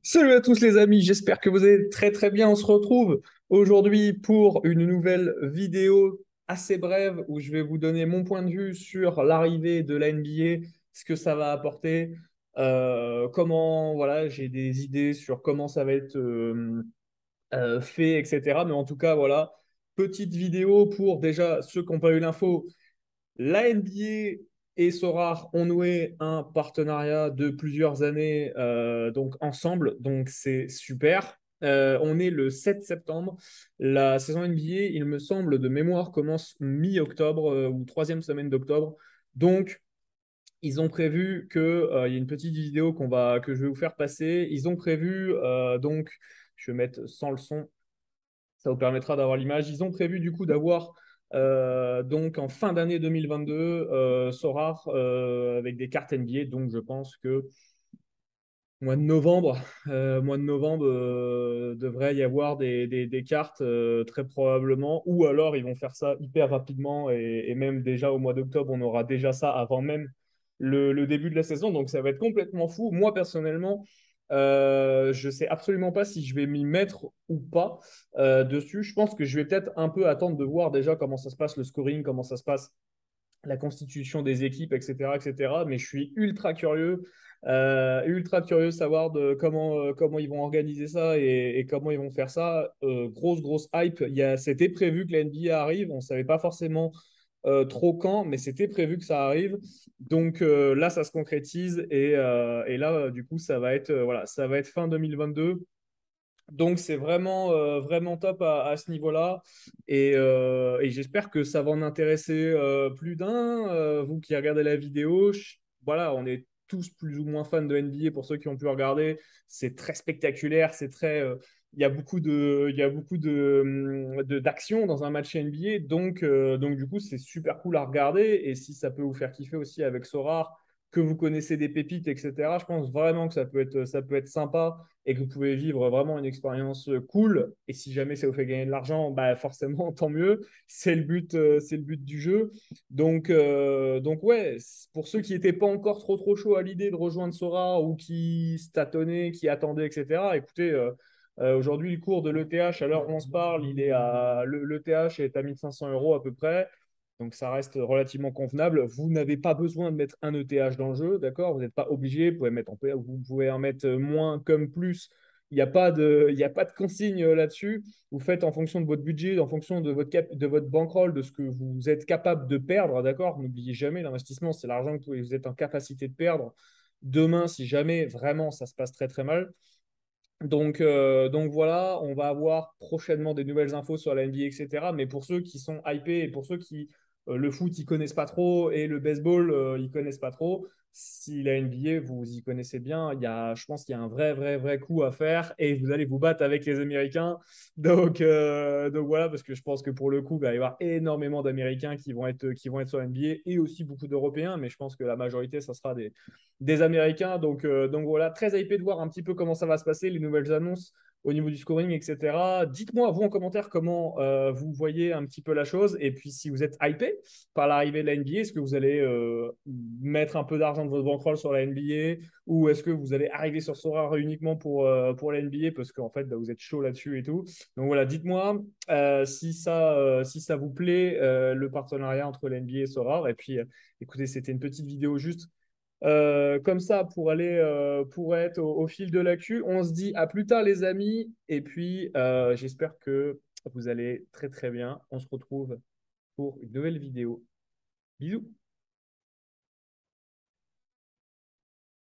Salut à tous les amis, j'espère que vous allez très très bien. On se retrouve aujourd'hui pour une nouvelle vidéo assez brève où je vais vous donner mon point de vue sur l'arrivée de la NBA, ce que ça va apporter, comment, voilà, j'ai des idées sur comment ça va être fait, etc. Mais en tout cas, voilà, petite vidéo pour déjà ceux qui n'ont pas eu l'info. La NBA et Sorar ont noué un partenariat de plusieurs années donc ensemble, donc c'est super. On est le 7 septembre. La saison NBA, il me semble, de mémoire, commence mi-octobre ou troisième semaine d'octobre. Donc, ils ont prévu que, il y a une petite vidéo que je vais vous faire passer. Ils ont prévu, donc, je vais mettre sans le son, ça vous permettra d'avoir l'image. Ils ont prévu du coup d'avoir donc en fin d'année 2022 Sorar avec des cartes NBA. Donc je pense que mois de novembre devrait y avoir des cartes très probablement. Ou alors ils vont faire ça hyper rapidement et même déjà au mois d'octobre, on aura déjà ça avant même le début de la saison. Donc ça va être complètement fou. Moi personnellement, je sais absolument pas si je vais m'y mettre ou pas dessus. Je pense que je vais peut-être un peu attendre de voir déjà comment ça se passe le scoring, comment ça se passe la constitution des équipes, etc., etc. Mais je suis ultra curieux de savoir comment ils vont organiser ça et comment ils vont faire ça. Grosse hype. C'était prévu que la NBA arrive. On ne savait pas forcément trop quand, mais c'était prévu que ça arrive. Donc là, ça se concrétise et là, du coup, voilà, ça va être fin 2022. Donc c'est vraiment top à ce niveau-là et j'espère que ça va en intéresser plus d'un. Vous qui regardez la vidéo, voilà, on est tous plus ou moins fans de NBA pour ceux qui ont pu regarder. C'est très spectaculaire, il y a beaucoup d'action dans un match NBA, donc du coup c'est super cool à regarder et si ça peut vous faire kiffer aussi avec Sorare, que vous connaissez des pépites, etc. Je pense vraiment que ça peut être sympa et que vous pouvez vivre vraiment une expérience cool. Et si jamais ça vous fait gagner de l'argent, bah forcément, tant mieux. C'est le but du jeu. Donc ouais, pour ceux qui n'étaient pas encore trop chauds à l'idée de rejoindre Sora ou qui se tâtonnaient, qui attendaient, etc., écoutez, aujourd'hui, le cours de l'ETH, à l'heure où on se parle, l'ETH est à 1500 euros à peu près. Donc ça reste relativement convenable. Vous n'avez pas besoin de mettre un ETH dans le jeu, d'accord? Vous n'êtes pas obligé. Vous pouvez en mettre moins comme plus. Il y a pas de consigne là-dessus. Vous faites en fonction de votre budget, en fonction de de votre bankroll, de ce que vous êtes capable de perdre, d'accord? N'oubliez jamais, l'investissement, c'est l'argent que vous êtes en capacité de perdre demain si jamais vraiment ça se passe très mal. Donc voilà, on va avoir prochainement des nouvelles infos sur la NBA, etc. Mais pour ceux qui sont hypés et pour ceux qui le foot, ils connaissent pas trop et le baseball, ils connaissent pas trop, si la NBA, vous y connaissez bien, je pense qu'il y a un vrai coup à faire et vous allez vous battre avec les Américains. Donc voilà, parce que je pense que pour le coup, il va y avoir énormément d'Américains qui vont être sur la NBA et aussi beaucoup d'Européens, mais je pense que la majorité, ça sera des Américains. Donc voilà, très hypé de voir un petit peu comment ça va se passer, les nouvelles annonces au niveau du scoring, etc. Dites-moi, vous en commentaire, comment vous voyez un petit peu la chose. Et puis, si vous êtes hypé par l'arrivée de la NBA, est-ce que vous allez mettre un peu d'argent de votre bankroll sur la NBA ou est-ce que vous allez arriver sur Sora uniquement pour la NBA parce qu'en fait, bah, vous êtes chaud là-dessus et tout. Donc voilà, dites-moi si ça vous plaît, le partenariat entre la NBA et Sora. Et puis, écoutez, c'était une petite vidéo juste comme ça pour être au fil de l'actu. On se dit à plus tard les amis et puis j'espère que vous allez très bien. On se retrouve pour une nouvelle vidéo. Bisous.